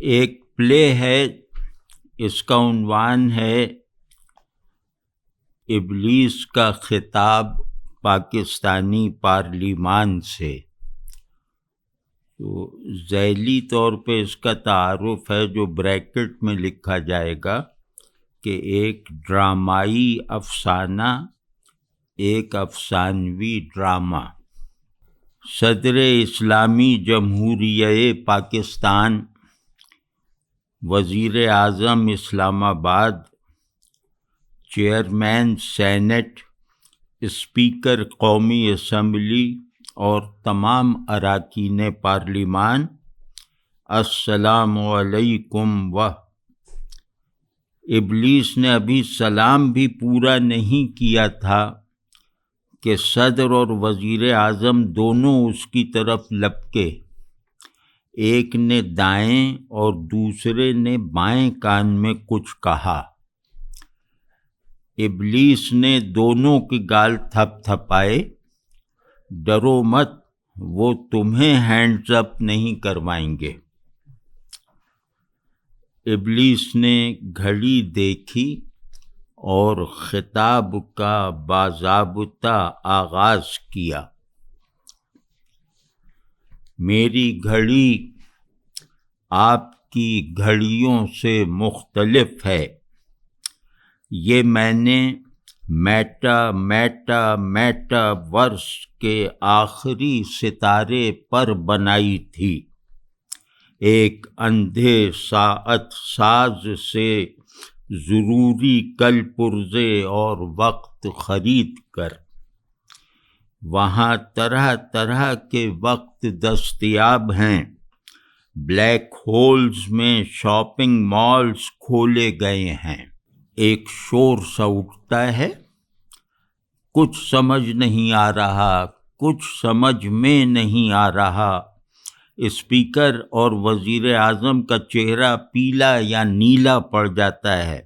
ایک پلے ہے، اس کا عنوان ہے ابلیس کا خطاب پاکستانی پارلیمان سے۔ تو ذیلی طور پہ اس کا تعارف ہے جو بریکٹ میں لکھا جائے گا کہ ایک ڈرامائی افسانہ، ایک افسانوی ڈرامہ۔ صدر اسلامی جمہوریہ پاکستان، وزیر اعظم اسلام آباد، چیئرمین سینٹ، اسپیکر قومی اسمبلی اور تمام اراکین پارلیمان، السلام علیکم۔ ابلیس نے ابھی سلام بھی پورا نہیں کیا تھا کہ صدر اور وزیر اعظم دونوں اس کی طرف لپکے، ایک نے دائیں اور دوسرے نے بائیں کان میں کچھ کہا۔ ابلیس نے دونوں کے گال تھپ تھپائے، ڈرو مت، وہ تمہیں ہینڈز اپ نہیں کروائیں گے۔ ابلیس نے گھڑی دیکھی اور خطاب کا باضابطہ آغاز کیا۔ میری گھڑی آپ کی گھڑیوں سے مختلف ہے، یہ میں نے میٹا ورس کے آخری ستارے پر بنائی تھی، ایک اندھے ساعت ساز سے ضروری کل پرزے اور وقت خرید کر۔ وہاں طرح طرح کے وقت دستیاب ہیں، بلیک ہولز میں شاپنگ مالز کھولے گئے ہیں۔ ایک شور سا اٹھتا ہے، کچھ سمجھ نہیں آ رہا، کچھ سمجھ میں نہیں آ رہا۔ اسپیکر اور وزیر اعظم کا چہرہ پیلا یا نیلا پڑ جاتا ہے،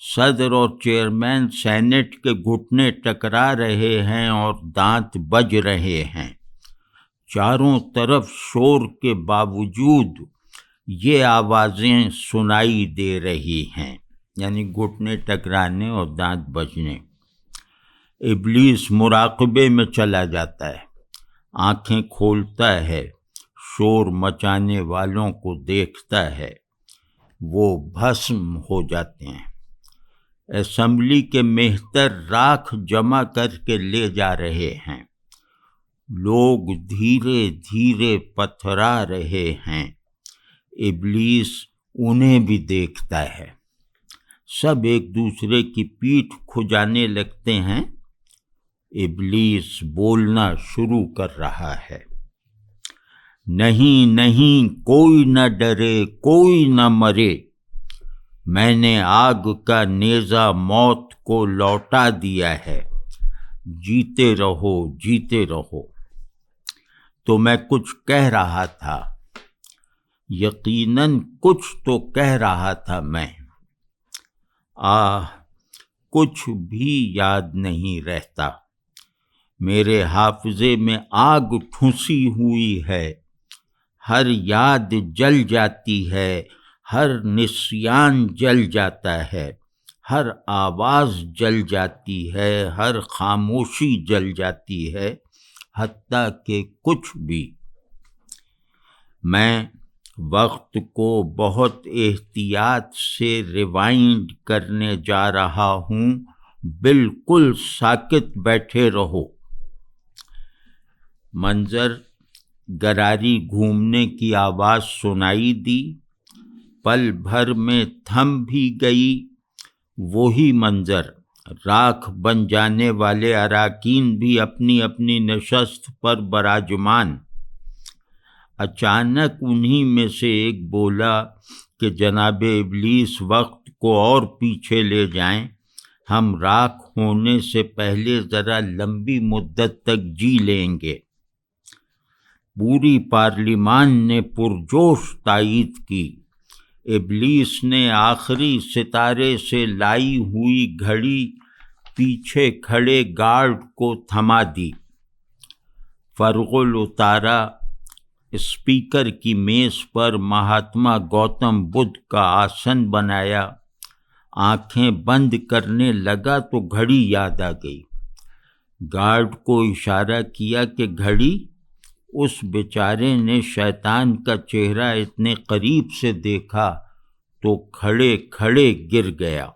صدر اور چیئرمین سینٹ کے گھٹنے ٹکرا رہے ہیں اور دانت بج رہے ہیں۔ چاروں طرف شور کے باوجود یہ آوازیں سنائی دے رہی ہیں، یعنی گھٹنے ٹکرانے اور دانت بجنے۔ ابلیس مراقبے میں چلا جاتا ہے، آنکھیں کھولتا ہے، شور مچانے والوں کو دیکھتا ہے، وہ بھسم ہو جاتے ہیں۔ اسمبلی کے مہتر راکھ جمع کر کے لے جا رہے ہیں، لوگ دھیرے دھیرے پتھرا رہے ہیں۔ ابلیس انہیں بھی دیکھتا ہے، سب ایک دوسرے کی پیٹھ کھجانے لگتے ہیں۔ ابلیس بولنا شروع کر رہا ہے، نہیں نہیں، کوئی نہ ڈرے، کوئی نہ مرے، میں نے آگ کا نیزہ موت کو لوٹا دیا ہے، جیتے رہو، جیتے رہو۔ تو میں کچھ کہہ رہا تھا، یقیناً کچھ تو کہہ رہا تھا میں، کچھ بھی یاد نہیں رہتا، میرے حافظے میں آگ ٹھونسی ہوئی ہے، ہر یاد جل جاتی ہے، ہر نسیان جل جاتا ہے، ہر آواز جل جاتی ہے، ہر خاموشی جل جاتی ہے، حتیٰ کہ کچھ بھی۔ میں وقت کو بہت احتیاط سے ریوائنڈ کرنے جا رہا ہوں، بالکل ساکت بیٹھے رہو۔ منظر گراری گھومنے کی آواز سنائی دی، پل بھر میں تھم بھی گئی۔ وہی منظر، راکھ بن جانے والے اراکین بھی اپنی اپنی نشست پر براجمان۔ اچانک انہی میں سے ایک بولا کہ جناب ابلیس وقت کو اور پیچھے لے جائیں، ہم راکھ ہونے سے پہلے ذرا لمبی مدت تک جی لیں گے۔ پوری پارلیمان نے پرجوش تائید کی۔ ابلیس نے آخری ستارے سے لائی ہوئی گھڑی پیچھے کھڑے گارڈ کو تھما دی، فرغل اتارا، اسپیکر کی میز پر مہاتما گوتم بدھ کا آسن بنایا، آنکھیں بند کرنے لگا تو گھڑی یاد آ گئی۔ گارڈ کو اشارہ کیا کہ گھڑی۔ اس بیچارے نے شیطان کا چہرہ اتنے قریب سے دیکھا تو کھڑے کھڑے گر گیا۔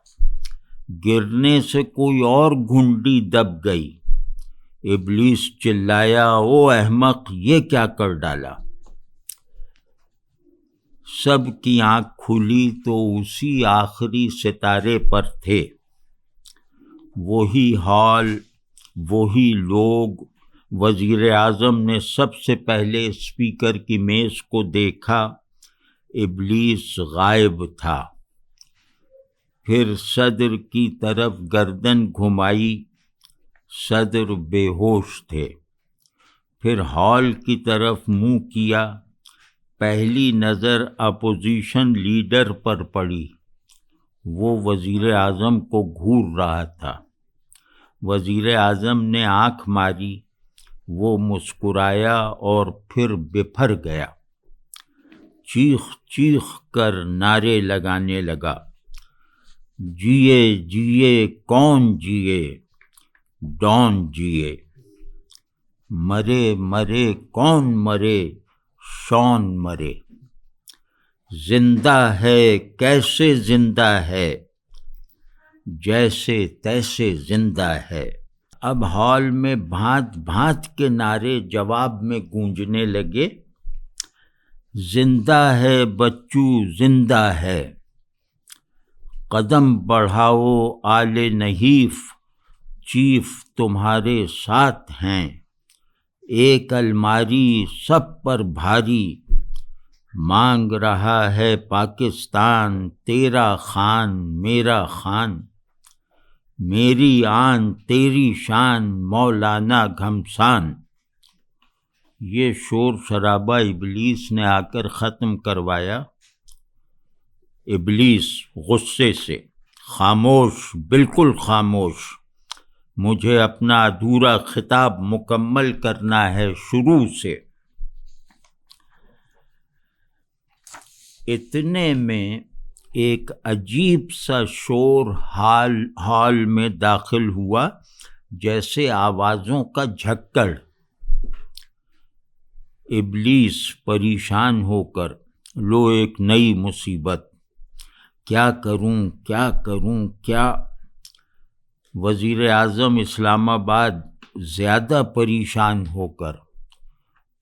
گرنے سے کوئی اور گھنڈی دب گئی۔ ابلیس چلایا، او احمق، یہ کیا کر ڈالا؟ سب کی آنکھ کھلی تو اسی آخری ستارے پر تھے۔ وہی ہال، وہی لوگ۔ وزیر اعظم نے سب سے پہلے اسپیکر کی میز کو دیکھا، ابلیس غائب تھا۔ پھر صدر کی طرف گردن گھمائی، صدر بے ہوش تھے۔ پھر ہال کی طرف منہ کیا، پہلی نظر اپوزیشن لیڈر پر پڑی۔ وہ وزیر اعظم کو گھور رہا تھا۔ وزیر اعظم نے آنکھ ماری، وہ مسکرایا اور پھر بپھر گیا۔ چیخ چیخ کر نعرے لگانے لگا، جیے جیے کون جیے، ڈان جیے، مرے مرے کون مرے، شان مرے، زندہ ہے کیسے زندہ ہے، جیسے تیسے زندہ ہے۔ اب ہال میں بھانت بھانت کے نعرے جواب میں گونجنے لگے، زندہ ہے بچو زندہ ہے، قدم بڑھاؤ آل نحیف، چیف تمہارے ساتھ ہیں، ایک الماری سب پر بھاری، مانگ رہا ہے پاکستان، تیرا خان میرا خان، میری آن تیری شان، مولانا گھمسان۔ یہ شور شرابہ ابلیس نے آ کر ختم کروایا۔ ابلیس غصے سے، خاموش، بالکل خاموش، مجھے اپنا ادھورا خطاب مکمل کرنا ہے شروع سے۔ اتنے میں ایک عجیب سا شور ہال میں داخل ہوا، جیسے آوازوں کا جھکڑ۔ ابلیس پریشان ہو کر، لو ایک نئی مصیبت، کیا کروں کیا کروں کیا؟ وزیر اعظم اسلام آباد زیادہ پریشان ہو کر،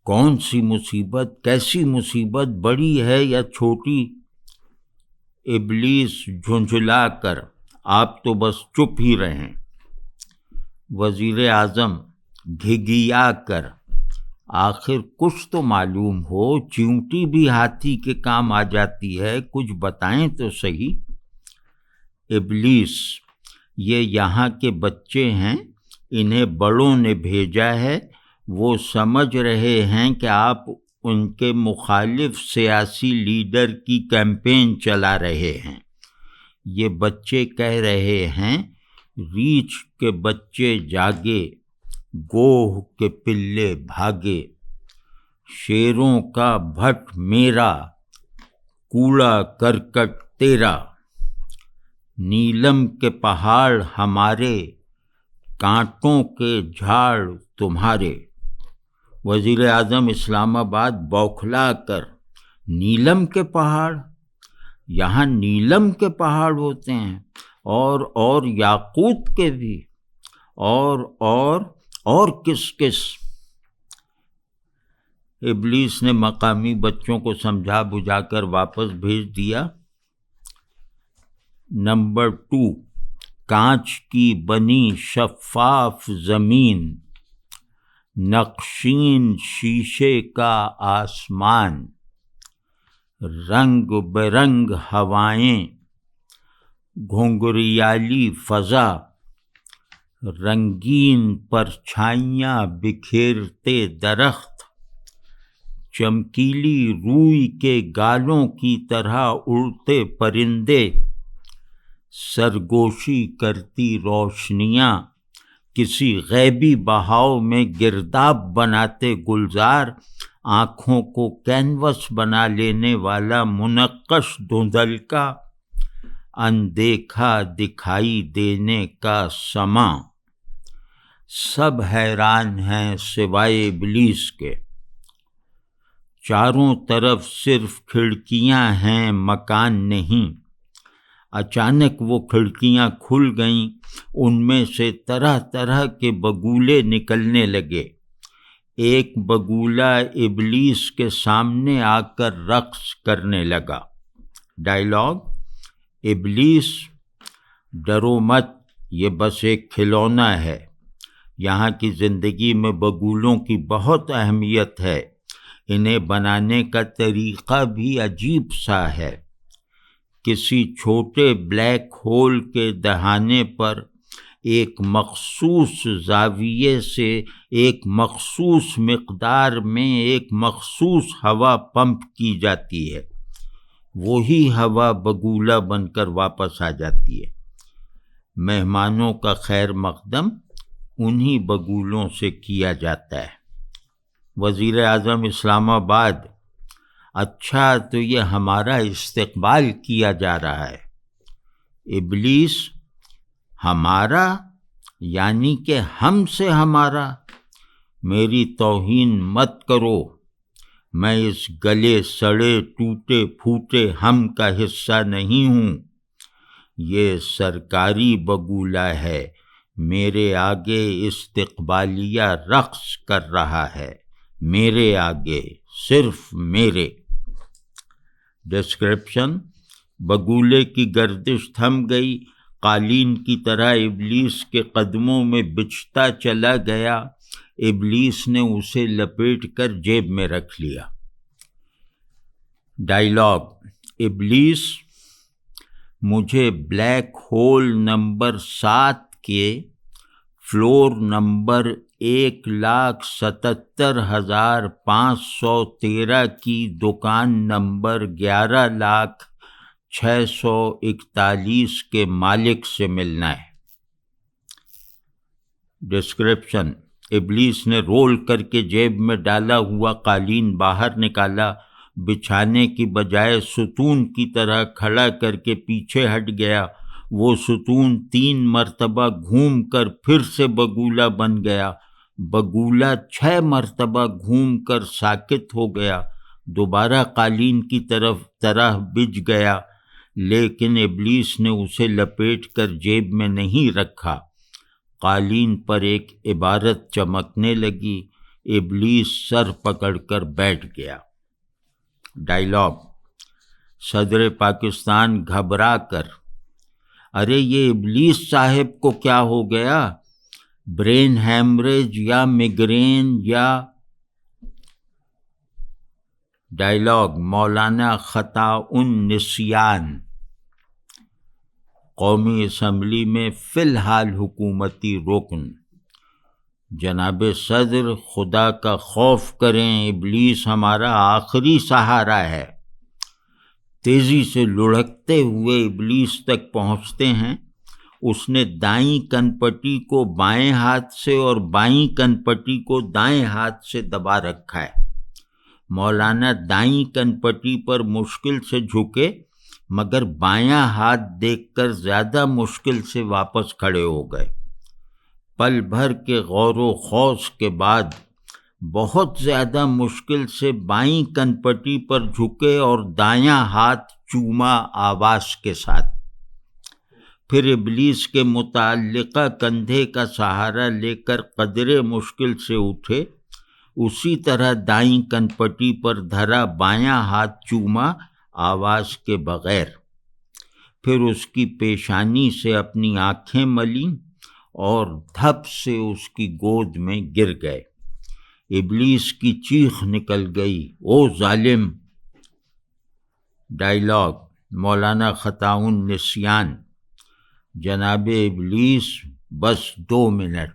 کون سی مصیبت، کیسی مصیبت، بڑی ہے یا چھوٹی؟ ابلیس جھنجھلا کر، آپ تو بس چپ ہی رہیں۔ وزیر اعظم گھگھیا کر، آخر کچھ تو معلوم ہو، چیونٹی بھی ہاتھی کے کام آ جاتی ہے، کچھ بتائیں تو صحیح۔ ابلیس، یہ یہاں کے بچے ہیں، انہیں بڑوں نے بھیجا ہے، وہ سمجھ رہے ہیں کہ آپ ان کے مخالف سیاسی لیڈر کی کیمپین چلا رہے ہیں۔ یہ بچے کہہ رہے ہیں، ریچھ کے بچے جاگے، گوہ کے پلے بھاگے، شیروں کا بھٹ میرا، کوڑا کرکٹ تیرا، نیلم کے پہاڑ ہمارے، کانٹوں کے جھاڑ تمہارے۔ وزیر اعظم اسلام آباد بوکھلا کر، نیلم کے پہاڑ؟ یہاں نیلم کے پہاڑ ہوتے ہیں، اور یاقوت کے بھی، اور کس کس؟ ابلیس نے مقامی بچوں کو سمجھا بجھا کر واپس بھیج دیا۔ نمبر 2، کانچ کی بنی شفاف زمین، نقشین شیشے کا آسمان، رنگ برنگ ہوائیں، گھنگریالی فضا، رنگین پرچھائیاں بکھیرتے درخت، چمکیلی روئی کے گالوں کی طرح اڑتے پرندے، سرگوشی کرتی روشنیاں، کسی غیبی بہاؤ میں گرداب بناتے گلزار، آنکھوں کو کینوس بنا لینے والا منقش دھندل کا اندیکھا دکھائی دینے کا سماں، سب حیران ہیں سوائے ابلیس کے۔ چاروں طرف صرف کھڑکیاں ہیں مکان نہیں۔ اچانک وہ کھڑکیاں کھل گئیں، ان میں سے طرح طرح کے بگولے نکلنے لگے۔ ایک بگولا ابلیس کے سامنے آ کر رقص کرنے لگا۔ ڈائیلاگ: ابلیس، ڈرو مت، یہ بس ایک کھلونا ہے۔ یہاں کی زندگی میں بگولوں کی بہت اہمیت ہے۔ انہیں بنانے کا طریقہ بھی عجیب سا ہے۔ کسی چھوٹے بلیک ہول کے دہانے پر ایک مخصوص زاویے سے ایک مخصوص مقدار میں ایک مخصوص ہوا پمپ کی جاتی ہے۔ وہی ہوا بگولا بن کر واپس آ جاتی ہے۔ مہمانوں کا خیر مقدم انہی بگولوں سے کیا جاتا ہے۔ وزیر اعظم اسلام آباد: اچھا، تو یہ ہمارا استقبال کیا جا رہا ہے۔ ابلیس: ہمارا؟ یعنی کہ ہم سے ہمارا؟ میری توہین مت کرو، میں اس گلے سڑے ٹوٹے پھوٹے ہم کا حصہ نہیں ہوں۔ یہ سرکاری بگولا ہے، میرے آگے استقبالیہ رقص کر رہا ہے، میرے آگے، صرف میرے۔ ڈسکرپشن: بگولے کی گردش تھم گئی، قالین کی طرح ابلیس کے قدموں میں بچھتا چلا گیا۔ ابلیس نے اسے لپیٹ کر جیب میں رکھ لیا۔ ڈائیلاگ: ابلیس، مجھے بلیک ہول نمبر 7 کے فلور نمبر 1,77,513 کی دکان نمبر 11,06,41 کے مالک سے ملنا ہے۔ ڈسکرپشن: ابلیس نے رول کر کے جیب میں ڈالا ہوا قالین باہر نکالا، بچھانے کی بجائے ستون کی طرح کھڑا کر کے پیچھے ہٹ گیا۔ وہ ستون 3 مرتبہ گھوم کر پھر سے بگولا بن گیا۔ بگولا 6 مرتبہ گھوم کر ساکت ہو گیا، دوبارہ قالین کی طرح بچھ گیا، لیکن ابلیس نے اسے لپیٹ کر جیب میں نہیں رکھا۔ قالین پر ایک عبارت چمکنے لگی۔ ابلیس سر پکڑ کر بیٹھ گیا۔ ڈائیلاگ: صدر پاکستان گھبرا کر: ارے یہ ابلیس صاحب کو کیا ہو گیا؟ برین ہیمریج یا میگرین یا… ڈائیلاگ: مولانا خطا النسیان: قومی اسمبلی میں فی الحال حکومتی رکن: جناب صدر، خدا کا خوف کریں، ابلیس ہمارا آخری سہارا ہے۔ تیزی سے لڑھکتے ہوئے ابلیس تک پہنچتے ہیں۔ اس نے دائیں کنپٹی کو بائیں ہاتھ سے اور بائیں کنپٹی کو دائیں ہاتھ سے دبا رکھا ہے۔ مولانا دائیں کنپٹی پر مشکل سے جھکے، مگر بایاں ہاتھ دیکھ کر زیادہ مشکل سے واپس کھڑے ہو گئے۔ پل بھر کے غور و خوض کے بعد بہت زیادہ مشکل سے بائیں کنپٹی پر جھکے اور دایاں ہاتھ چوما آواز کے ساتھ۔ پھر ابلیس کے متعلقہ کندھے کا سہارا لے کر قدرے مشکل سے اٹھے، اسی طرح دائیں کنپٹی پر دھرا بایاں ہاتھ چوما آواز کے بغیر۔ پھر اس کی پیشانی سے اپنی آنکھیں ملیں اور دھپ سے اس کی گود میں گر گئے۔ ابلیس کی چیخ نکل گئی، او ظالم! ڈائیلاگ: مولانا خطا النسیان: جناب ابلیس، بس 2 منٹ،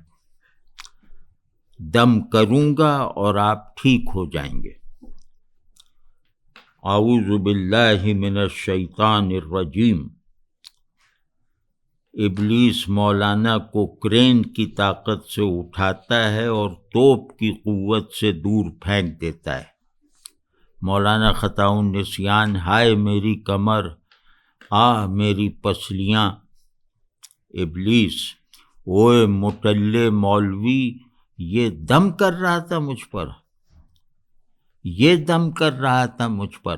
دم کروں گا اور آپ ٹھیک ہو جائیں گے۔ اعوذ باللہ من الشیطان الرجیم۔ ابلیس مولانا کو کرین کی طاقت سے اٹھاتا ہے اور توپ کی قوت سے دور پھینک دیتا ہے۔ مولانا خطا النسیان، ہائے میری کمر، آہ میری پسلیاں۔ ابلیس، اوئے مٹلے مولوی، یہ دم کر رہا تھا مجھ پر، یہ دم کر رہا تھا مجھ پر۔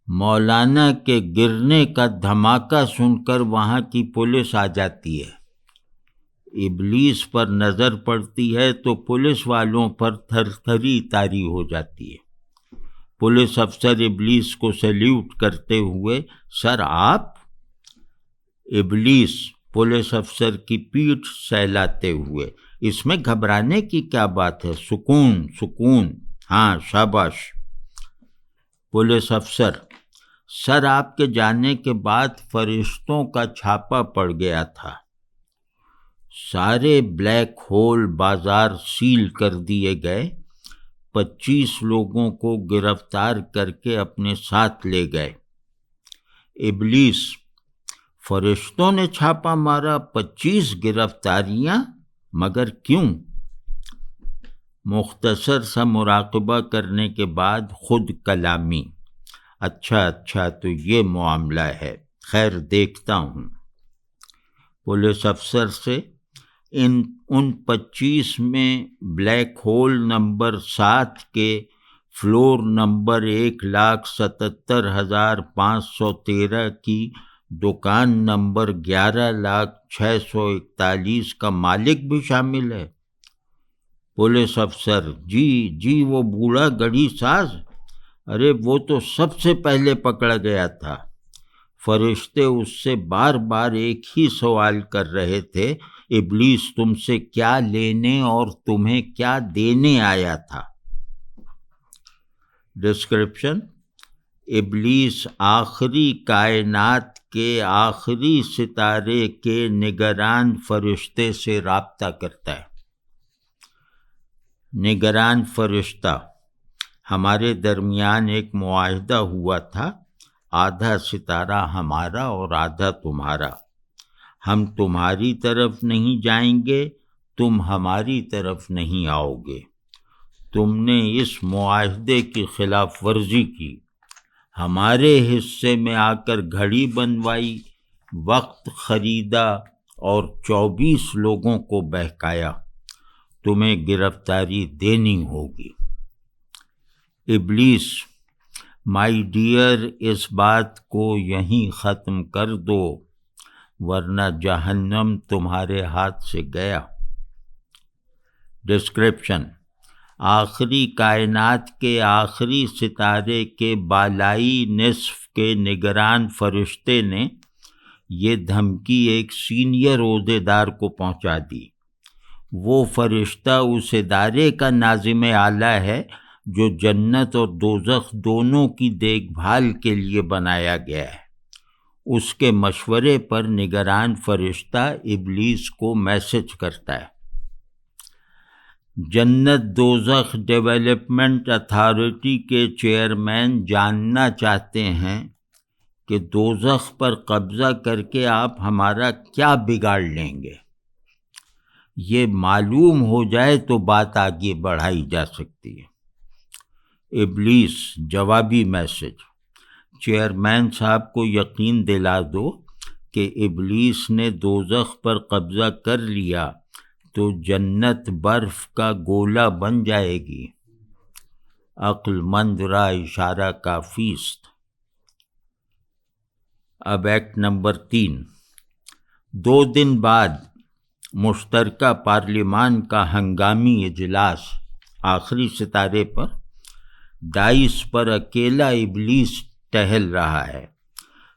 مولانا کے گرنے کا دھماکہ سن کر وہاں کی پولیس آ جاتی ہے۔ ابلیس پر نظر پڑتی ہے تو پولیس والوں پر تھر تھری طاری ہو جاتی ہے۔ پولیس افسر ابلیس کو سیلیوٹ کرتے ہوئے، سر آپ؟ ابلیس پولیس افسر کی پیٹھ سہلاتے ہوئے، اس میں گھبرانے کی کیا بات ہے، سکون سکون، ہاں شاباش۔ پولیس افسر، سر آپ کے جانے کے بعد فرشتوں کا چھاپا پڑ گیا تھا، سارے بلیک ہول بازار سیل کر دیے گئے، 25 لوگوں کو گرفتار کر کے اپنے ساتھ لے گئے۔ ابلیس، فرشتوں نے چھاپا مارا، 25 گرفتاریاں، مگر کیوں؟ مختصر سا مراقبہ کرنے کے بعد خود کلامی، اچھا تو یہ معاملہ ہے، خیر دیکھتا ہوں۔ پولیس افسر سے، ان 25 میں بلیک ہول نمبر 7 کے فلور نمبر 1,77,513 کی دکان نمبر 11,06,41 کا مالک بھی شامل ہے؟ پولیس افسر، جی وہ بوڑھا گڑھی ساز، ارے وہ تو سب سے پہلے پکڑا گیا تھا۔ فرشتے اس سے بار بار ایک ہی سوال کر رہے تھے، ابلیس تم سے کیا لینے اور تمہیں کیا دینے آیا تھا؟ ڈسکرپشن، ابلیس آخری کائنات کے آخری ستارے کے نگران فرشتے سے رابطہ کرتا ہے۔ نگران فرشتہ، ہمارے درمیان ایک معاہدہ ہوا تھا، آدھا ستارہ ہمارا اور آدھا تمہارا، ہم تمہاری طرف نہیں جائیں گے، تم ہماری طرف نہیں آؤ گے۔ تم نے اس معاہدے کی خلاف ورزی کی، ہمارے حصے میں آ کر گھڑی بنوائی، وقت خریدا اور 24 لوگوں کو بہکایا، تمہیں گرفتاری دینی ہوگی۔ ابلیس، مائی ڈیئر، اس بات کو یہیں ختم کر دو ورنہ جہنم تمہارے ہاتھ سے گیا۔ ڈسکرپشن، آخری کائنات کے آخری ستارے کے بالائی نصف کے نگران فرشتے نے یہ دھمکی ایک سینئر عہدیدار کو پہنچا دی۔ وہ فرشتہ اس ادارے کا ناظم اعلیٰ ہے جو جنت اور دوزخ دونوں کی دیکھ بھال کے لیے بنایا گیا ہے۔ اس کے مشورے پر نگران فرشتہ ابلیس کو میسج کرتا ہے۔ جنت دوزخ ڈیولپمنٹ اتھارٹی کے چیئرمین جاننا چاہتے ہیں کہ دوزخ پر قبضہ کر کے آپ ہمارا کیا بگاڑ لیں گے؟ یہ معلوم ہو جائے تو بات آگے بڑھائی جا سکتی ہے۔ ابلیس، جوابی میسج، چیئرمین صاحب کو یقین دلا دو کہ ابلیس نے دوزخ پر قبضہ کر لیا تو جنت برف کا گولہ بن جائے گی۔ عقل مند را اشارہ کافی است۔ اب ایکٹ نمبر 3۔ 2 دن بعد مشترکہ پارلیمان کا ہنگامی اجلاس، آخری ستارے پر دائس پر اکیلا ابلیس ٹہل رہا ہے۔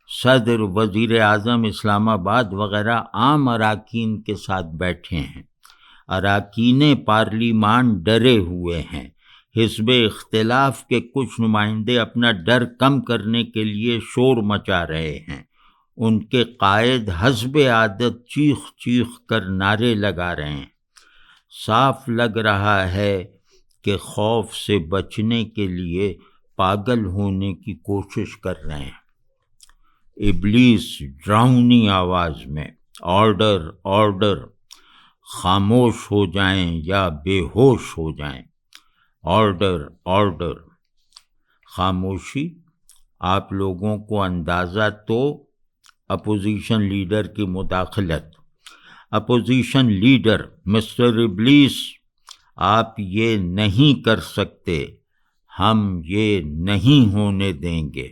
صدر، وزیر اعظم اسلام آباد وغیرہ عام اراکین کے ساتھ بیٹھے ہیں۔ اراکین پارلیمان ڈرے ہوئے ہیں۔ حزب اختلاف کے کچھ نمائندے اپنا ڈر کم کرنے کے لیے شور مچا رہے ہیں۔ ان کے قائد حسب عادت چیخ چیخ کر نعرے لگا رہے ہیں۔ صاف لگ رہا ہے کہ خوف سے بچنے کے لیے پاگل ہونے کی کوشش کر رہے ہیں۔ ابلیس ڈراؤنی آواز میں، آرڈر آرڈر، خاموش ہو جائیں یا بے ہوش ہو جائیں۔ آرڈر آرڈر، خاموشی۔ آپ لوگوں کو اندازہ تو اپوزیشن لیڈر کی مداخلت۔ اپوزیشن لیڈر: مسٹر ابلیس، آپ یہ نہیں کر سکتے، ہم یہ نہیں ہونے دیں گے۔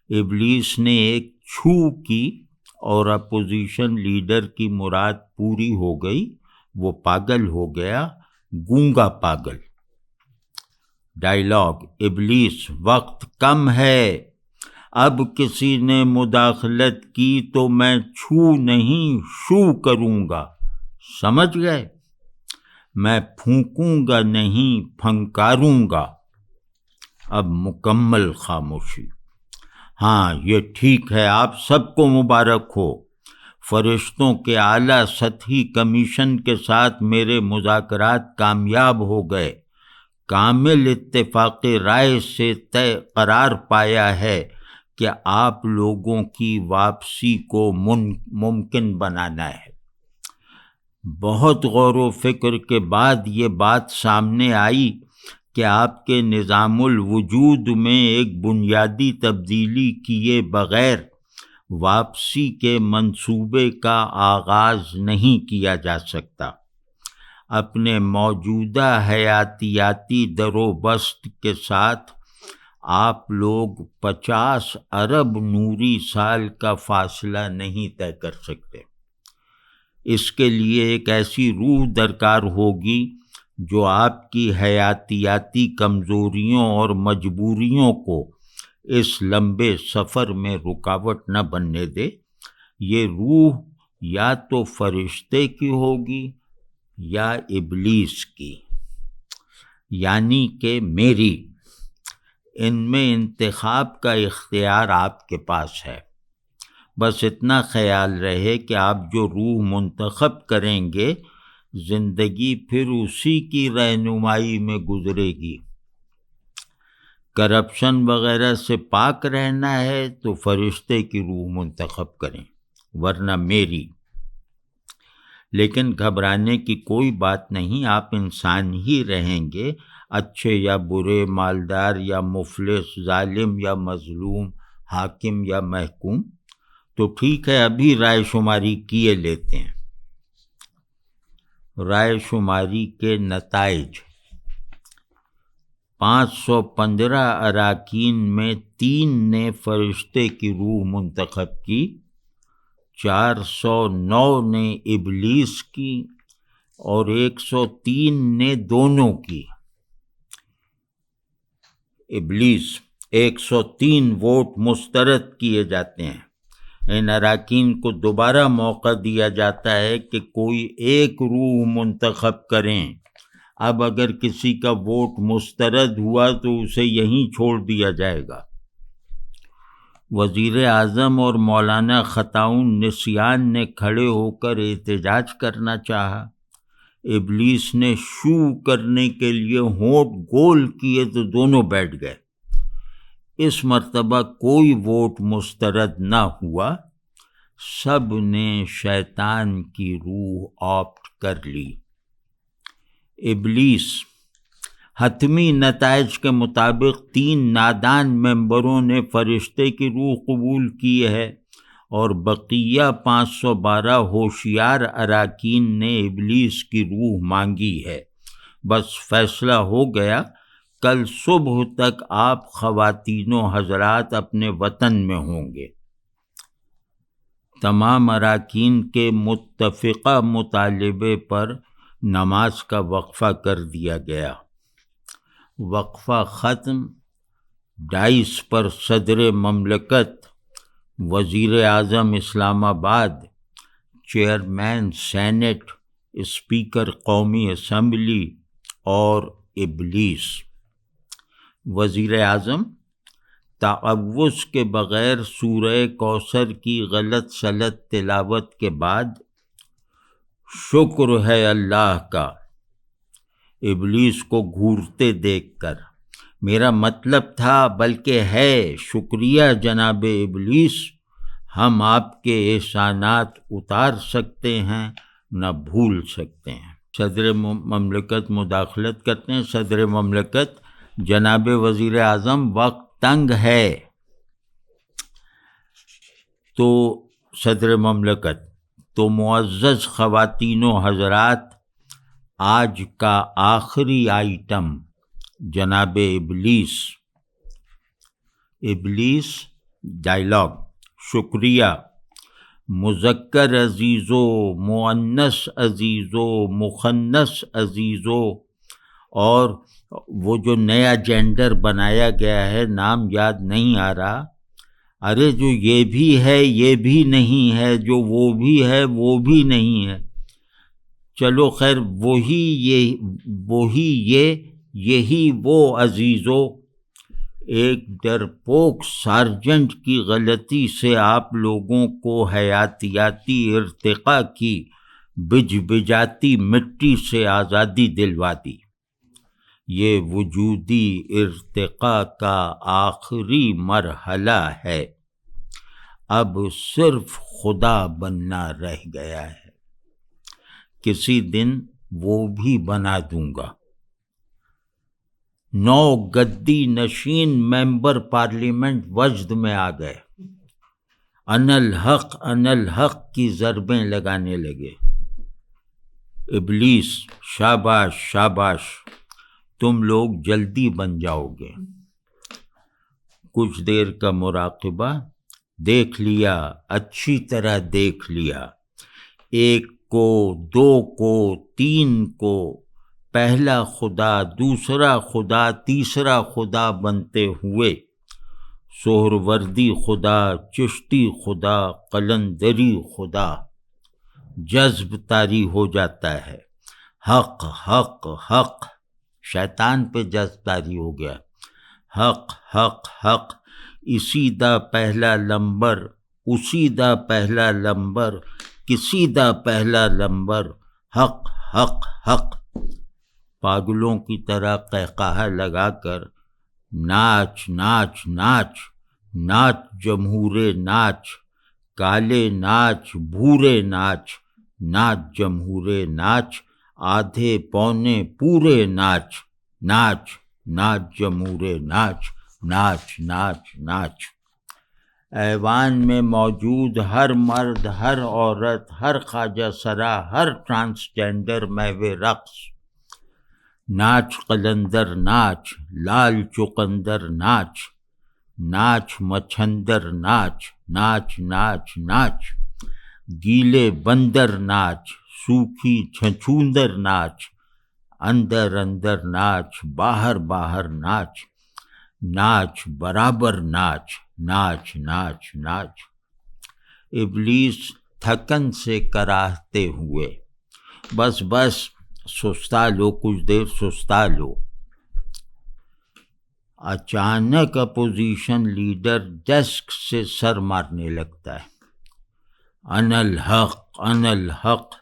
ابلیس نے ایک چھو کی اور اپوزیشن لیڈر کی مراد پوری ہو گئی، وہ پاگل ہو گیا، گونگا پاگل۔ ڈائیلاگ: ابلیس، وقت کم ہے، اب کسی نے مداخلت کی تو میں چھو نہیں شو کروں گا، سمجھ گئے؟ میں پھونکوں گا نہیں پھنکاروں گا۔ اب مکمل خاموشی۔ ہاں یہ ٹھیک ہے، آپ سب کو مبارک ہو، فرشتوں کے اعلیٰ سطحی کمیشن کے ساتھ میرے مذاکرات کامیاب ہو گئے، کامل اتفاق رائے سے طے قرار پایا ہے کہ آپ لوگوں کی واپسی کو ممکن بنانا ہے۔ بہت غور و فکر کے بعد یہ بات سامنے آئی کہ آپ کے نظام الوجود میں ایک بنیادی تبدیلی کیے بغیر واپسی کے منصوبے کا آغاز نہیں کیا جا سکتا۔ اپنے موجودہ حیاتیاتی در و بست کے ساتھ آپ لوگ 50 ارب نوری سال کا فاصلہ نہیں طے کر سکتے۔ اس کے لیے ایک ایسی روح درکار ہوگی جو آپ کی حیاتیاتی کمزوریوں اور مجبوریوں کو اس لمبے سفر میں رکاوٹ نہ بننے دے۔ یہ روح یا تو فرشتے کی ہوگی یا ابلیس کی، یعنی کہ میری۔ ان میں انتخاب کا اختیار آپ کے پاس ہے، بس اتنا خیال رہے کہ آپ جو روح منتخب کریں گے زندگی پھر اسی کی رہنمائی میں گزرے گی۔ کرپشن وغیرہ سے پاک رہنا ہے تو فرشتے کی روح منتخب کریں، ورنہ میری۔ لیکن گھبرانے کی کوئی بات نہیں، آپ انسان ہی رہیں گے، اچھے یا برے، مالدار یا مفلس، ظالم یا مظلوم، حاکم یا محکوم۔ تو ٹھیک ہے، ابھی رائے شماری کیے لیتے ہیں۔ رائے شماری کے نتائج: 515 اراکین میں 3 نے فرشتے کی روح منتخب کی، 409 نے ابلیس کی اور 103 نے دونوں کی۔ ابلیس، 103 ووٹ مسترد کیے جاتے ہیں۔ ان اراکین کو دوبارہ موقع دیا جاتا ہے کہ کوئی ایک روح منتخب کریں۔ اب اگر کسی کا ووٹ مسترد ہوا تو اسے یہیں چھوڑ دیا جائے گا۔ وزیر اعظم اور مولانا خطاؤن نسیان نے کھڑے ہو کر احتجاج کرنا چاہا۔ ابلیس نے شو کرنے کے لیے ہونٹ گول کیے تو دونوں بیٹھ گئے۔ اس مرتبہ کوئی ووٹ مسترد نہ ہوا، سب نے شیطان کی روح آپٹ کر لی۔ ابلیس، حتمی نتائج کے مطابق 3 نادان ممبروں نے فرشتے کی روح قبول کی ہے اور بقیہ 512 ہوشیار اراکین نے ابلیس کی روح مانگی ہے۔ بس فیصلہ ہو گیا، کل صبح تک آپ خواتین و حضرات اپنے وطن میں ہوں گے۔ تمام اراکین کے متفقہ مطالبے پر نماز کا وقفہ کر دیا گیا۔ وقفہ ختم، ڈائس پر صدر مملکت، وزیر اعظم اسلام آباد، چیئرمین سینٹ، اسپیکر قومی اسمبلی اور ابلیس۔ وزیر اعظم: تعوذ کے بغیر سورہ کوثر کی غلط سلط تلاوت کے بعد شکر ہے اللہ کا۔ ابلیس کو گھورتے دیکھ کر: میرا مطلب تھا بلکہ ہے، شکریہ جناب ابلیس، ہم آپ کے احسانات اتار سکتے ہیں نہ بھول سکتے ہیں۔ صدر مملکت مداخلت کرتے ہیں. صدر مملکت جناب وزیر اعظم وقت تنگ ہے. تو صدر مملکت تو معزز خواتین و حضرات، آج کا آخری آئٹم جناب ابلیس ڈائلاگ. شکریہ. مذکر عزیزو، مؤنث عزیزو، مخنث عزیزو، اور وہ جو نیا جینڈر بنایا گیا ہے، نام یاد نہیں آ رہا. ارے جو یہ بھی ہے یہ بھی نہیں ہے، جو وہ بھی ہے وہ بھی نہیں ہے. چلو خیر، یہی وہ عزیزو. ایک ڈرپوک سارجنٹ کی غلطی سے آپ لوگوں کو حیاتیاتی ارتقاء کی بجاتی مٹی سے آزادی دلوا دی. یہ وجودی ارتقاء کا آخری مرحلہ ہے. اب صرف خدا بننا رہ گیا ہے. کسی دن وہ بھی بنا دوں گا. 9 گدی نشین ممبر پارلیمنٹ وجد میں آ گئے. ان الحق کی ضربیں لگانے لگے. ابلیس شاباش شاباش، تم لوگ جلدی بن جاؤ گے. کچھ دیر کا مراقبہ. دیکھ لیا، اچھی طرح دیکھ لیا. 1 کو، 2 کو، 3 کو، پہلا خدا، دوسرا خدا، تیسرا خدا بنتے ہوئے سہروردی خدا، چشتی خدا، قلندری خدا جذب طاری ہو جاتا ہے. حق حق حق، شیطان پہ جذب طاری ہو گیا. حق حق حق، اسی دا پہلا لمبر، اسی دا پہلا لمبر، کسی دا پہلا لمبر. حق حق حق. پاگلوں کی طرح قہقہہ لگا کر ناچ ناچ ناچ ناچ جمہورے ناچ، کالے ناچ بھورے ناچ، ناچ جمہورے ناچ، آدھے پونے پورے ناچ، ناچ ناچ جمہورے ناچ، ناچ ناچ ناچ. ایوان میں موجود ہر مرد، ہر عورت، ہر خواجہ سرا، ہر ٹرانسجینڈر محو رقص. ناچ قلندر ناچ، لال چقندر ناچ، ناچ مچھندر ناچ، ناچ ناچ ناچ. گیلے بندر ناچ، سوکھی چھچھوندر ناچ، اندر اندر ناچ، باہر باہر ناچ، ناچ برابر ناچ، ناچ ناچ ناچ. ابلیس تھکن سے کراہتے ہوئے، بس بس سستا لو، کچھ دیر سستا لو. اچانک اپوزیشن لیڈر ڈیسک سے سر مارنے لگتا ہے. ان الحق ان الحق.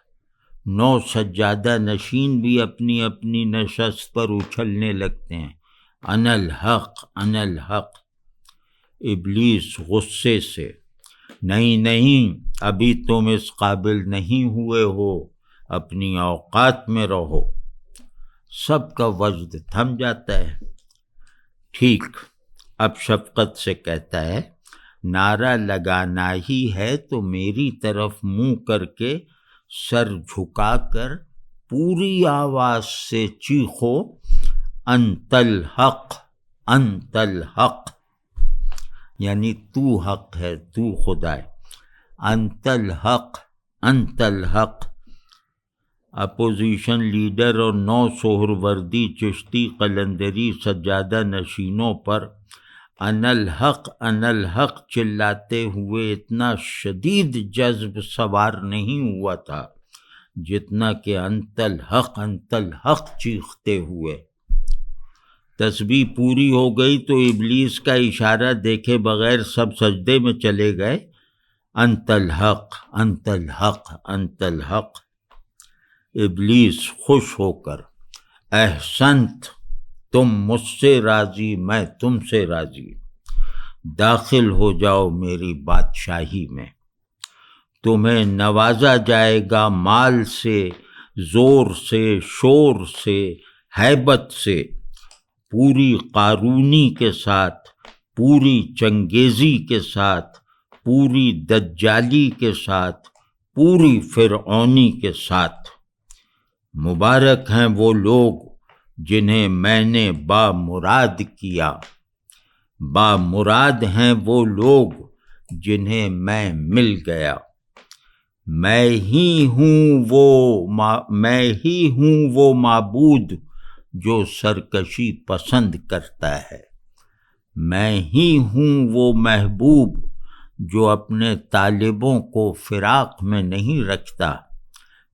9 سجادہ نشین بھی اپنی اپنی نشست پر اچھلنے لگتے ہیں. ان الحق ان الحق. ابلیس غصے سے، نہیں نہیں، ابھی تم اس قابل نہیں ہوئے ہو، اپنی اوقات میں رہو. سب کا وجد تھم جاتا ہے. ٹھیک. اب شفقت سے کہتا ہے، نعرہ لگانا ہی ہے تو میری طرف منہ کر کے سر جھکا کر پوری آواز سے چیخو، انت الحق انت الحق. یعنی تو حق ہے، تو خدا ہے. انت الحق انت الحق. اپوزیشن لیڈر اور 9 سہروردی چشتی قلندری سجادہ نشینوں پر ان الحق ان الحق چلاتے ہوئے اتنا شدید جذب سوار نہیں ہوا تھا جتنا کہ انت الحق چیختے ہوئے. تسبیح پوری ہو گئی تو ابلیس کا اشارہ دیکھے بغیر سب سجدے میں چلے گئے. انت الحق انت الحق انت الحق. ابلیس خوش ہو کر، احسنت، تم مجھ سے راضی، میں تم سے راضی، داخل ہو جاؤ میری بادشاہی میں. تمہیں نوازا جائے گا مال سے، زور سے، شور سے، ہیبت سے، پوری قارونی کے ساتھ، پوری چنگیزی کے ساتھ، پوری دجالی کے ساتھ، پوری فرعونی کے ساتھ۔ مبارک ہیں وہ لوگ جنہیں میں نے بامراد کیا، بامراد ہیں وہ لوگ جنہیں میں مل گیا۔ میں ہی ہوں وہ معبود جو سرکشی پسند کرتا ہے، میں ہی ہوں وہ محبوب جو اپنے طالبوں کو فراق میں نہیں رکھتا،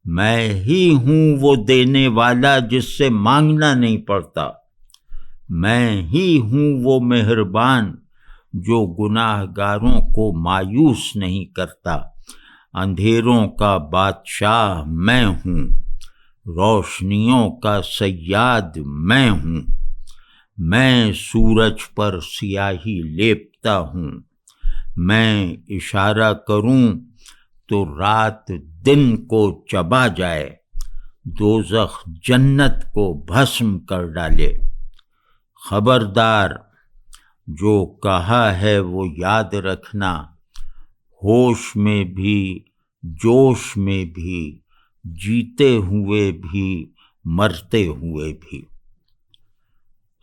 میں ہی ہوں وہ دینے والا جس سے مانگنا نہیں پڑتا، میں ہی ہوں وہ مہربان جو گناہ گاروں کو مایوس نہیں کرتا۔ اندھیروں کا بادشاہ میں ہوں، روشنیوں کا صیاد میں ہوں، میں سورج پر سیاہی لیپتا ہوں، میں اشارہ کروں تو رات دن کو چبا جائے، دوزخ جنت کو بھسم کر ڈالے۔ خبردار، جو کہا ہے وہ یاد رکھنا، ہوش میں بھی، جوش میں بھی، جیتے ہوئے بھی، مرتے ہوئے بھی۔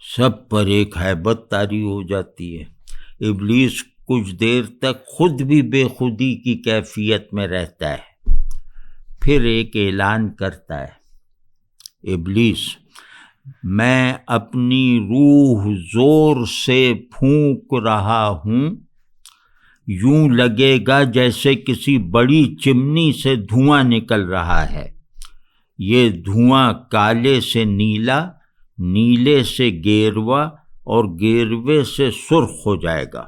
سب پر ایک ہیبت طاری ہو جاتی ہے۔ ابلیس کچھ دیر تک خود بھی بے خودی کی کیفیت میں رہتا ہے، پھر ایک اعلان کرتا ہے، ابلیس، میں اپنی روح زور سے پھونک رہا ہوں، یوں لگے گا جیسے کسی بڑی چمنی سے دھواں نکل رہا ہے، یہ دھواں کالے سے نیلا، نیلے سے گیروا اور گیروے سے سرخ ہو جائے گا۔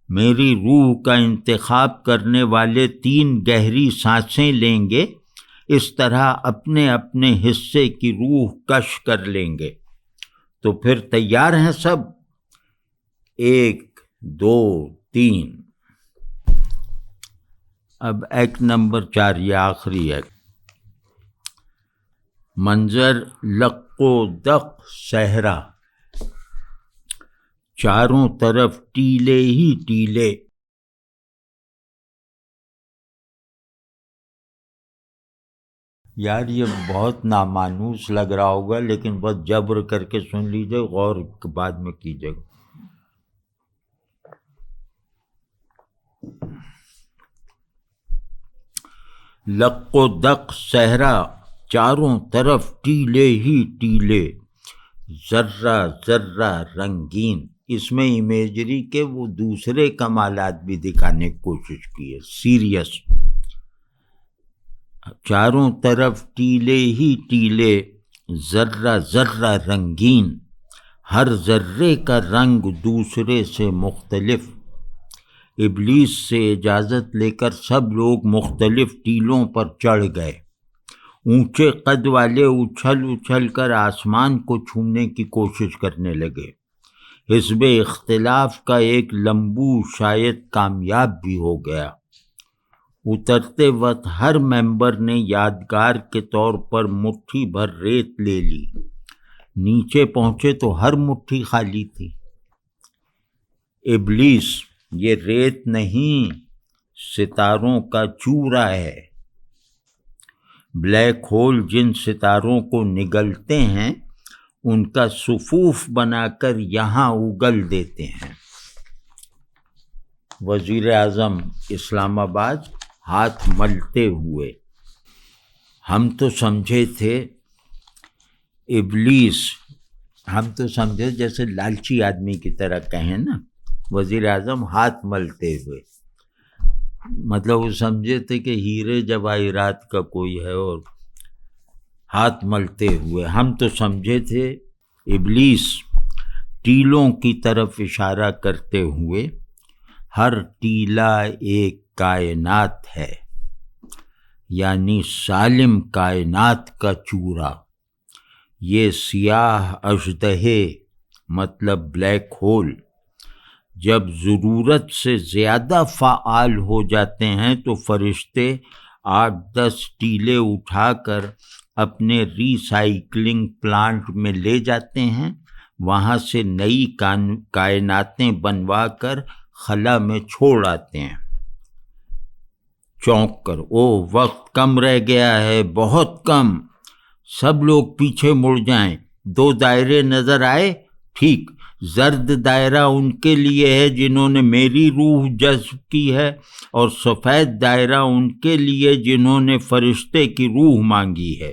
میری روح کا انتخاب کرنے والے 3 گہری سانسیں لیں گے، اس طرح اپنے اپنے حصے کی روح کش کر لیں گے۔ تو پھر تیار ہیں سب؟ 1 2 3۔ اب ایکٹ نمبر 4، یہ آخری ایکٹ۔ منظر لق و دق صحرا، چاروں طرف ٹیلے ہی ٹیلے، یار یہ بہت نامانوس لگ رہا ہوگا لیکن بس جبر کر کے سن لیجئے، غور بعد میں کیجئے گا۔ لق و دق صحرا، چاروں طرف ٹیلے ہی ٹیلے، ذرہ ذرہ رنگین۔ اس میں امیجری کے وہ دوسرے کمالات بھی دکھانے کی کوشش کی ہے، سیریس۔ چاروں طرف ٹیلے ہی ٹیلے، ذرہ ذرہ رنگین، ہر ذرے کا رنگ دوسرے سے مختلف۔ ابلیس سے اجازت لے کر سب لوگ مختلف ٹیلوں پر چڑھ گئے۔ اونچے قد والے اچھل اچھل کر آسمان کو چھونے کی کوشش کرنے لگے۔ حزب اختلاف کا ایک لمبو شاید کامیاب بھی ہو گیا۔ اترتے وقت ہر ممبر نے یادگار کے طور پر مٹھی بھر ریت لے لی، نیچے پہنچے تو ہر مٹھی خالی تھی۔ ابلیس، یہ ریت نہیں، ستاروں کا چورا ہے۔ بلیک ہول جن ستاروں کو نگلتے ہیں ان کا صفوف بنا کر یہاں اگل دیتے ہیں۔ وزیر اعظم اسلام آباد ہاتھ ملتے ہوئے، ہم تو سمجھے تھے ابلیس، ہم تو سمجھے جیسے لالچی آدمی کی طرح کہیں نا، وزیر اعظم ہاتھ ملتے ہوئے، مطلب وہ سمجھے تھے کہ ہیرے جواہرات کا کوئی ہے، اور ہاتھ ملتے ہوئے ہم تو سمجھے تھے ابلیس، ٹیلوں کی طرف اشارہ کرتے ہوئے، ہر ٹیلا ایک کائنات ہے، یعنی سالم کائنات کا چورا۔ یہ سیاہ اژدہے مطلب بلیک ہول جب ضرورت سے زیادہ فعال ہو جاتے ہیں تو فرشتے 8-10 ٹیلے اٹھا کر اپنے ری سائیکلنگ پلانٹ میں لے جاتے ہیں، وہاں سے نئی کائناتیں بنوا کر خلا میں چھوڑ آتے ہیں۔ چونک کر، وقت کم رہ گیا ہے، بہت کم، سب لوگ پیچھے مڑ جائیں۔ 2 دائرے نظر آئے؟ ٹھیک، زرد دائرہ ان کے لیے ہے جنہوں نے میری روح جذب کی ہے، اور سفید دائرہ ان کے لیے جنہوں نے فرشتے کی روح مانگی ہے۔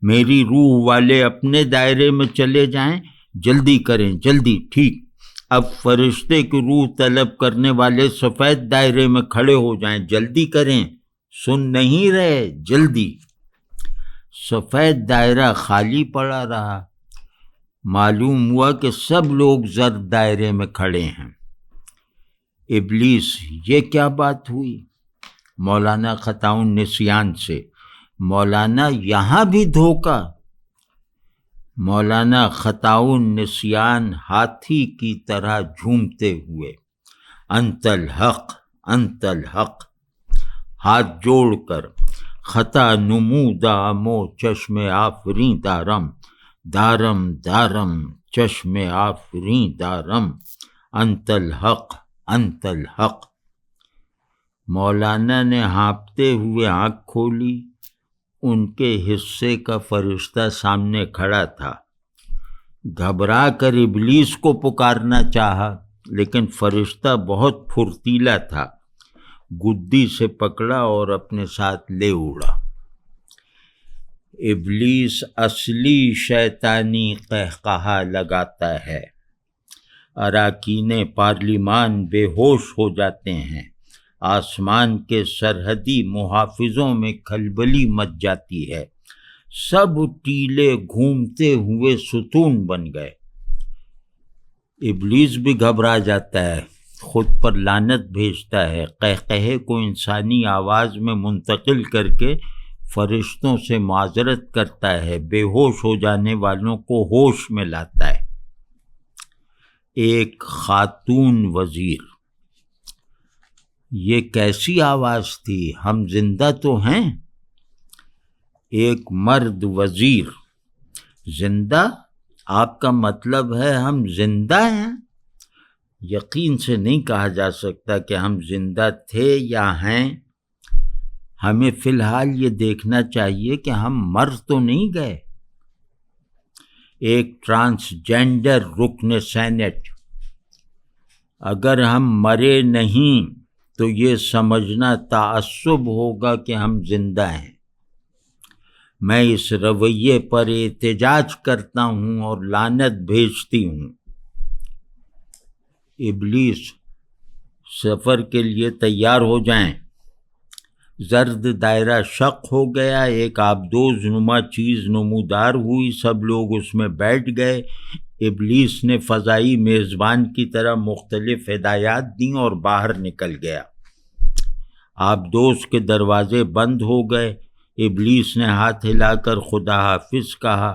میری روح والے اپنے دائرے میں چلے جائیں، جلدی کریں، جلدی۔ ٹھیک، اب فرشتے کی روح طلب کرنے والے سفید دائرے میں کھڑے ہو جائیں، جلدی کریں، سن نہیں رہے، جلدی۔ سفید دائرہ خالی پڑا رہا، معلوم ہوا کہ سب لوگ زرد دائرے میں کھڑے ہیں۔ ابلیس، یہ کیا بات ہوئی؟ مولانا خطاؤں نسیان سے، مولانا یہاں بھی دھوکہ؟ مولانا خطاؤں نسیان ہاتھی کی طرح جھومتے ہوئے، انت الحق انت الحق، ہاتھ جوڑ کر، خطا نمودامو چشم آفریں دارم، دارم دارم چشم آفریں دارم، انت الحق انت الحق۔ مولانا نے ہانپتے ہوئے آنکھ کھولی، ان کے حصے کا فرشتہ سامنے کھڑا تھا۔ گھبرا کر ابلیس کو پکارنا چاہا، لیکن فرشتہ بہت پھرتیلا تھا، گدی سے پکڑا اور اپنے ساتھ لے اڑا۔ ابلیس اصلی شیطانی قہقہا لگاتا ہے، اراکین پارلیمان بے ہوش ہو جاتے ہیں، آسمان کے سرحدی محافظوں میں کھلبلی مچ جاتی ہے، سب ٹیلے گھومتے ہوئے ستون بن گئے۔ ابلیس بھی گھبرا جاتا ہے، خود پر لعنت بھیجتا ہے، قہقہے کو انسانی آواز میں منتقل کر کے فرشتوں سے معذرت کرتا ہے، بے ہوش ہو جانے والوں کو ہوش میں لاتا ہے۔ ایک خاتون وزیر، یہ کیسی آواز تھی، ہم زندہ تو ہیں؟ ایک مرد وزیر، زندہ؟ آپ کا مطلب ہے ہم زندہ ہیں؟ یقین سے نہیں کہا جا سکتا کہ ہم زندہ تھے یا ہیں، ہمیں فی الحال یہ دیکھنا چاہیے کہ ہم مر تو نہیں گئے۔ ایک ٹرانسجینڈر رکن سینٹ، اگر ہم مرے نہیں تو یہ سمجھنا تعصب ہوگا کہ ہم زندہ ہیں۔ میں اس رویے پر احتجاج کرتا ہوں اور لعنت بھیجتی ہوں۔ ابلیس، سفر کے لیے تیار ہو جائیں۔ زرد دائرہ شق ہو گیا، ایک آبدوز نما چیز نمودار ہوئی، سب لوگ اس میں بیٹھ گئے۔ ابلیس نے فضائی میزبان کی طرح مختلف ہدایات دیں اور باہر نکل گیا۔ آبدوز کے دروازے بند ہو گئے، ابلیس نے ہاتھ ہلا کر خدا حافظ کہا،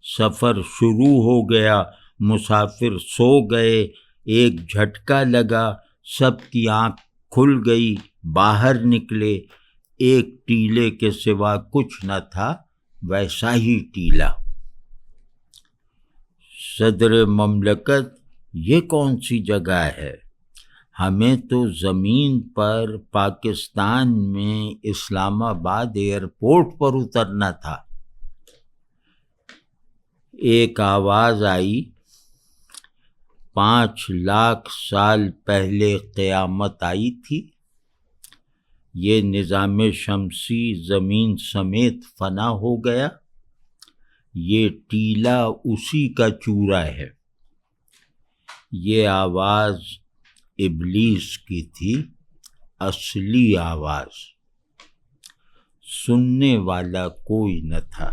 سفر شروع ہو گیا، مسافر سو گئے، ایک جھٹکا لگا، سب کی آنکھ کھل گئی، باہر نکلے، ایک ٹیلے کے سوا کچھ نہ تھا، ویسا ہی ٹیلا۔ صدر مملکت، یہ کون سی جگہ ہے؟ ہمیں تو زمین پر پاکستان میں اسلام آباد ایئرپورٹ پر اترنا تھا۔ ایک آواز آئی، 5 لاکھ سال پہلے قیامت آئی تھی، یہ نظام شمسی زمین سمیت فنا ہو گیا، یہ ٹیلا اسی کا چورا ہے۔ یہ آواز ابلیس کی تھی، اصلی آواز، سننے والا کوئی نہ تھا۔